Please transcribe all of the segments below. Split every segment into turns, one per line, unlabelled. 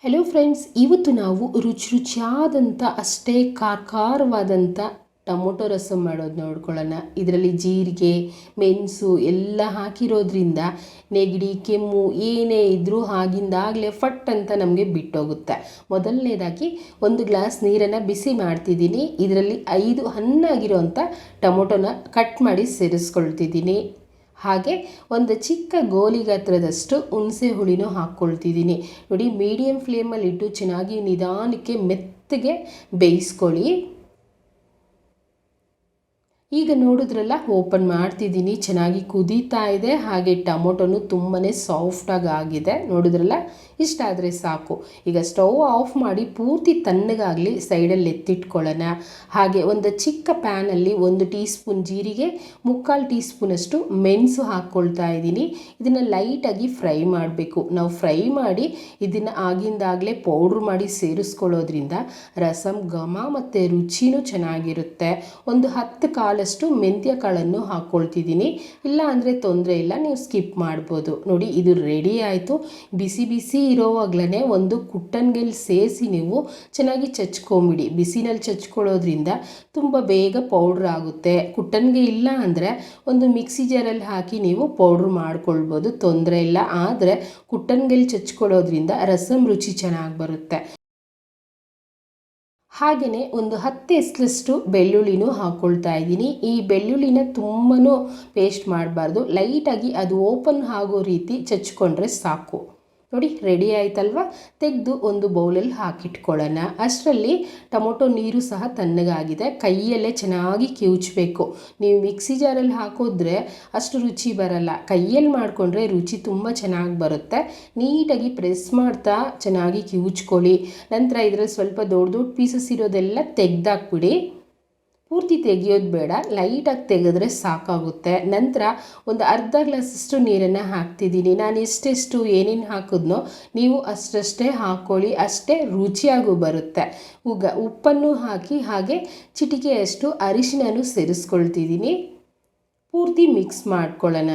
Hello friends, ಇವತ್ತು ನಾವು ರುಚಿಯಾದಂಥ ಅಷ್ಟೇ ಖಾರವಾದಂಥ ಟೊಮೊಟೊ ರಸಮ್ ಮಾಡೋದು ನೋಡ್ಕೊಳ್ಳೋಣ. ಇದರಲ್ಲಿ ಜೀರಿಗೆ, ಮೆಣಸು ಎಲ್ಲ ಹಾಕಿರೋದ್ರಿಂದ ನೆಗಡಿ, ಕೆಮ್ಮು ಏನೇ ಇದ್ದರೂ ಆಗಿಂದಾಗಲೇ ಫಟ್ ಅಂತ ನಮಗೆ ಬಿಟ್ಟೋಗುತ್ತೆ. ಮೊದಲನೇದಾಗಿ 1 ಗ್ಲಾಸ್ ನೀರನ್ನು ಬಿಸಿ ಮಾಡ್ತಿದ್ದೀನಿ. ಇದರಲ್ಲಿ 5 ಹಣ್ಣಾಗಿರೋಂಥ ಟೊಮೊಟೊನ ಕಟ್ ಮಾಡಿ ಸೇರಿಸ್ಕೊಳ್ತಿದ್ದೀನಿ. ಹಾಗೆ ಒಂದು ಚಿಕ್ಕ ಗೋಲಿ ಗಾತ್ರದಷ್ಟು ಹುಣಸೆ ಹುಳಿನೂ ಹಾಕ್ಕೊಳ್ತಿದ್ದೀನಿ. ನೋಡಿ, ಮೀಡಿಯಮ್ ಫ್ಲೇಮಲ್ಲಿಟ್ಟು ಚೆನ್ನಾಗಿ ನಿಧಾನಕ್ಕೆ ಮೆತ್ತಗೆ ಬೇಯಿಸ್ಕೊಳ್ಳಿ. ಈಗ ನೋಡಿದ್ರಲ್ಲ, ಓಪನ್ ಮಾಡ್ತಿದ್ದೀನಿ. ಚೆನ್ನಾಗಿ ಕುದೀತಾ ಇದೆ. ಹಾಗೆ ಟೊಮೊಟೊನು ತುಂಬಾ ಸಾಫ್ಟಾಗಿ ಆಗಿದೆ. ನೋಡಿದ್ರಲ್ಲ, ಇಷ್ಟಾದರೆ ಸಾಕು. ಈಗ ಸ್ಟವ್ ಆಫ್ ಮಾಡಿ ಪೂರ್ತಿ ತಣ್ಣಗಾಗಲಿ ಸೈಡಲ್ಲಿ ಎತ್ತಿಟ್ಕೊಳ್ಳೋಣ. ಹಾಗೆ ಒಂದು ಚಿಕ್ಕ ಪ್ಯಾನಲ್ಲಿ 1 ಟೀ ಸ್ಪೂನ್ ಜೀರಿಗೆ, 3/4 ಟೀ ಸ್ಪೂನಷ್ಟು ಮೆಣಸು ಹಾಕ್ಕೊಳ್ತಾ ಇದ್ದೀನಿ. ಇದನ್ನು ಲೈಟಾಗಿ ಫ್ರೈ ಮಾಡಬೇಕು. ನಾವು ಫ್ರೈ ಮಾಡಿ ಇದನ್ನು ಆಗಿಂದಾಗಲೇ ಪೌಡ್ರ್ ಮಾಡಿ ಸೇರಿಸ್ಕೊಳ್ಳೋದ್ರಿಂದ ರಸಮ್ ಘಮ ಮತ್ತು ರುಚಿನೂ ಚೆನ್ನಾಗಿರುತ್ತೆ. ಒಂದು 10 ಕಾಲಷ್ಟು ಮೆಂತ್ಯ ಕಾಳನ್ನು ಹಾಕ್ಕೊಳ್ತಿದ್ದೀನಿ. ಇಲ್ಲ ಅಂದರೆ ತೊಂದರೆ ಇಲ್ಲ, ನೀವು ಸ್ಕಿಪ್ ಮಾಡ್ಬೋದು. ನೋಡಿ, ಇದು ರೆಡಿ ಆಯಿತು. ಬಿಸಿ ಬಿಸಿ ಇರೋವಾಗಲೇ ಒಂದು ಕುಟ್ಟನ್ಗೆಲ್ಲಿ ಸೇರಿಸಿ ನೀವು ಚೆನ್ನಾಗಿ ಚಚ್ಕೊಂಬಿಡಿ. ಬಿಸಿನಲ್ಲಿ ಚಚ್ಕೊಳ್ಳೋದ್ರಿಂದ ತುಂಬ ಬೇಗ ಪೌಡ್ರ್ ಆಗುತ್ತೆ. ಕುಟ್ಟನ್ಗೆ ಇಲ್ಲ ಅಂದರೆ ಒಂದು ಮಿಕ್ಸಿ ಜಾರಲ್ಲಿ ಹಾಕಿ ನೀವು ಪೌಡ್ರ್ ಮಾಡ್ಕೊಳ್ಬೋದು, ತೊಂದರೆ ಇಲ್ಲ. ಆದರೆ ಕುಟ್ಟನ್ಗೆಲ್ಲಿ ಚಚ್ಕೊಳ್ಳೋದ್ರಿಂದ ರಸಮ್ ರುಚಿ ಚೆನ್ನಾಗಿ ಬರುತ್ತೆ. ಹಾಗೆಯೇ ಒಂದು 10 ಎಸಳಷ್ಟು ಬೆಳ್ಳುಳ್ಳಿನೂ ಹಾಕ್ಕೊಳ್ತಾ ಇದ್ದೀನಿ. ಈ ಬೆಳ್ಳುಳ್ಳಿನ ತುಂಬಾ ಪೇಸ್ಟ್ ಮಾಡಬಾರ್ದು, ಲೈಟಾಗಿ ಅದು ಓಪನ್ ಆಗೋ ರೀತಿ ಚಚ್ಕೊಂಡ್ರೆ ಸಾಕು. ನೋಡಿ, ರೆಡಿ ಆಯ್ತಲ್ವ. ತೆಗೆದು ಒಂದು ಬೌಲಲ್ಲಿ ಹಾಕಿಟ್ಕೊಳ್ಳೋಣ. ಅಷ್ಟರಲ್ಲಿ ಟೊಮೊಟೊ ನೀರು ಸಹ ತಣ್ಣಗಾಗಿದೆ. ಕೈಯಲ್ಲೇ ಚೆನ್ನಾಗಿ ಕಿವುಚಬೇಕು. ನೀವು ಮಿಕ್ಸಿ ಜಾರಲ್ಲಿ ಹಾಕಿದ್ರೆ ಅಷ್ಟು ರುಚಿ ಬರಲ್ಲ. ಕೈಯಲ್ಲಿ ಮಾಡಿಕೊಂಡ್ರೆ ರುಚಿ ತುಂಬ ಚೆನ್ನಾಗಿ ಬರುತ್ತೆ. ನೀಟಾಗಿ ಪ್ರೆಸ್ ಮಾಡ್ತಾ ಚೆನ್ನಾಗಿ ಕಿವುಚ್ಕೊಳ್ಳಿ. ನಂತರ ಇದರಲ್ಲಿ ಸ್ವಲ್ಪ ದೊಡ್ಡ ದೊಡ್ಡ ಪೀಸಸ್ ಇರೋದೆಲ್ಲ ತೆಗೆದಾಕ್ಬಿಡಿ. ಪೂರ್ತಿ ತೆಗಿಯೋದು ಬೇಡ, ಲೈಟಾಗಿ ತೆಗೆದ್ರೆ ಸಾಕಾಗುತ್ತೆ. ನಂತರ ಒಂದು ಅರ್ಧ ಗ್ಲಾಸಷ್ಟು ನೀರನ್ನು ಹಾಕ್ತಿದ್ದೀನಿ. ನಾನು ಎಷ್ಟೆಷ್ಟು ಏನೇನು ಹಾಕಿದ್ನೋ ನೀವು ಅಷ್ಟೇ ಹಾಕ್ಕೊಳ್ಳಿ, ಅಷ್ಟೇ ರುಚಿಯಾಗೂ ಬರುತ್ತೆ. ಉಪ್ಪನ್ನು ಹಾಕಿ ಹಾಗೆ ಚಿಟಿಕೆಯಷ್ಟು ಅರಿಶಿನನೂ ಸೇರಿಸ್ಕೊಳ್ತಿದ್ದೀನಿ. ಪೂರ್ತಿ ಮಿಕ್ಸ್ ಮಾಡ್ಕೊಳ್ಳೋಣ.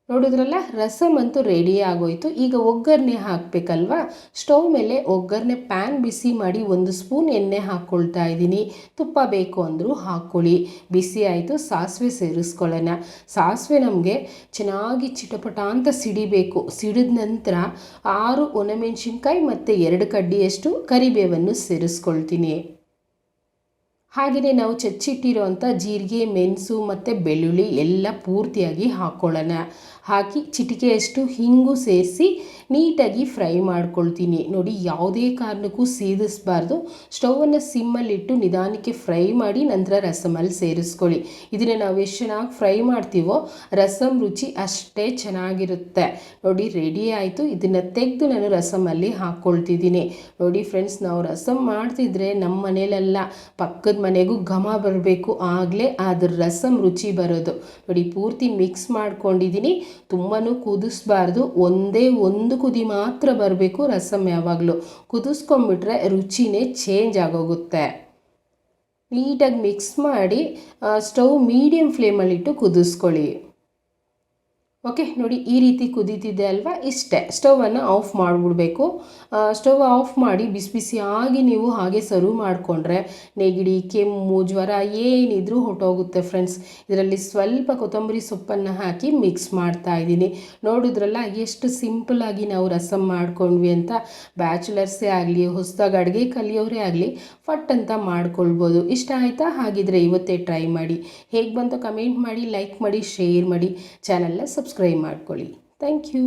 ನೋಡಿದ್ರಲ್ಲ, ರಸಮ್ ಅಂತೂ ರೆಡಿ ಆಗೋಯ್ತು. ಈಗ ಒಗ್ಗರಣೆ ಹಾಕಬೇಕಲ್ವಾ. ಸ್ಟವ್ ಮೇಲೆ ಒಗ್ಗರಣೆ ಪ್ಯಾನ್ ಬಿಸಿ ಮಾಡಿ 1 ಸ್ಪೂನ್ ಎಣ್ಣೆ ಹಾಕ್ಕೊಳ್ತಾ ಇದ್ದೀನಿ. ತುಪ್ಪ ಬೇಕು ಅಂದರೂ ಹಾಕ್ಕೊಳ್ಳಿ. ಬಿಸಿ ಆಯಿತು. ಸಾಸಿವೆ ಸೇರಿಸ್ಕೊಳ್ಳೋಣ. ಸಾಸಿವೆ ನಮಗೆ ಚೆನ್ನಾಗಿ ಚಿಟಪಟ ಅಂತ ಸಿಡಿಬೇಕು. ಸಿಡಿದ ನಂತರ 6 ಒಣಮೆಣಸಿನ್ಕಾಯಿ ಮತ್ತು 2 ಕಡ್ಡಿಯಷ್ಟು ಕರಿಬೇವನ್ನು ಸೇರಿಸ್ಕೊಳ್ತೀನಿ. ಹಾಗೆಯೇ ನಾವು ಚಚ್ಚಿಟ್ಟಿರೋಂಥ ಜೀರಿಗೆ, ಮೆಣಸು ಮತ್ತು ಬೆಳ್ಳುಳ್ಳಿ ಎಲ್ಲ ಪೂರ್ತಿಯಾಗಿ ಹಾಕ್ಕೊಳ್ಳೋಣ. ಹಾಕಿ ಚಿಟಿಕೆಯಷ್ಟು ಹಿಂಗು ಸೇರಿಸಿ ನೀಟಾಗಿ ಫ್ರೈ ಮಾಡ್ಕೊಳ್ತೀನಿ. ನೋಡಿ, ಯಾವುದೇ ಕಾರಣಕ್ಕೂ ಸೀದಿಸಬಾರ್ದು. ಸ್ಟವನ್ನು ಸಿಮ್ಮಲ್ಲಿಟ್ಟು ನಿಧಾನಕ್ಕೆ ಫ್ರೈ ಮಾಡಿ ನಂತರ ರಸಮಲ್ಲಿ ಸೇರಿಸ್ಕೊಳ್ಳಿ. ಇದನ್ನು ನಾವು ಎಷ್ಟು ಚೆನ್ನಾಗಿ ಫ್ರೈ ಮಾಡ್ತೀವೋ ರಸಮ್ ರುಚಿ ಅಷ್ಟೇ ಚೆನ್ನಾಗಿರುತ್ತೆ. ನೋಡಿ, ರೆಡಿ ಆಯಿತು. ಇದನ್ನು ತೆಗೆದು ನಾನು ರಸಮಲ್ಲಿ ಹಾಕ್ಕೊಳ್ತಿದ್ದೀನಿ. ನೋಡಿ ಫ್ರೆಂಡ್ಸ್, ನಾವು ರಸಮ್ ಮಾಡ್ತಿದ್ರೆ ನಮ್ಮ ಮನೇಲೆಲ್ಲ ಪಕ್ಕದ ಮನೆಗೂ ಘಮ ಬರಬೇಕು, ಆಗಲೇ ಅದ್ರ ರಸಮ್ ರುಚಿ ಬರೋದು. ನೋಡಿ, ಪೂರ್ತಿ ಮಿಕ್ಸ್ ಮಾಡ್ಕೊಂಡಿದ್ದೀನಿ. ತುಂಬಾ ಕುದಿಸ್ಬಾರ್ದು, ಒಂದೇ ಒಂದು ಕುದಿ ಮಾತ್ರ ಬರಬೇಕು. ರಸಮ್ ಯಾವಾಗಲೂ ಕುದಿಸ್ಕೊಂಡ್ಬಿಟ್ರೆ ರುಚಿನೇ ಚೇಂಜ್ ಆಗೋಗುತ್ತೆ. ನೀಟಾಗಿ ಮಿಕ್ಸ್ ಮಾಡಿ ಸ್ಟವ್ ಮೀಡಿಯಮ್ ಫ್ಲೇಮಲ್ಲಿಟ್ಟು ಕುದಿಸ್ಕೊಳ್ಳಿ. ಓಕೆ, ನೋಡಿ ಈ ರೀತಿ ಕುದೀತಿದೆ ಅಲ್ವಾ, ಇಷ್ಟೇ. ಸ್ಟವನ್ನು ಆಫ್ ಮಾಡಿಬಿಡ್ಬೇಕು. ಸ್ಟವ್ ಆಫ್ ಮಾಡಿ ಬಿಸಿ ಬಿಸಿಯಾಗಿ ನೀವು ಹಾಗೆ ಸರ್ವ್ ಮಾಡಿಕೊಂಡ್ರೆ ನೆಗಡಿ, ಕೆಮ್ಮು, ಜ್ವರ ಏನಿದ್ರೂ ಹೊಟ್ಟೋಗುತ್ತೆ ಫ್ರೆಂಡ್ಸ್. ಇದರಲ್ಲಿ ಸ್ವಲ್ಪ ಕೊತ್ತಂಬರಿ ಸೊಪ್ಪನ್ನು ಹಾಕಿ ಮಿಕ್ಸ್ ಮಾಡ್ತಾ ಇದ್ದೀನಿ. ನೋಡಿದ್ರಲ್ಲ ಎಷ್ಟು ಸಿಂಪಲ್ಲಾಗಿ ನಾವು ರಸಮ್ ಮಾಡ್ಕೊಂಡ್ವಿ ಅಂತ. ಬ್ಯಾಚುಲರ್ಸೇ ಆಗಲಿ, ಹೊಸದಾಗಿ ಅಡುಗೆ ಕಲಿಯೋರೇ ಆಗಲಿ ಫಟ್ ಅಂತ ಮಾಡ್ಕೊಳ್ಬೋದು. ಇಷ್ಟ ಆಯಿತಾ? ಹಾಗಿದ್ರೆ ಇವತ್ತೇ ಟ್ರೈ ಮಾಡಿ. ಹೇಗೆ ಬಂತು ಕಮೆಂಟ್ ಮಾಡಿ, ಲೈಕ್ ಮಾಡಿ, ಶೇರ್ ಮಾಡಿ, ಚಾನಲ್ನ ಸಬ್ಸ್ಕ್ರೈಬ್ ಮಾಡ್ಕೊಳ್ಳಿ. Thank you.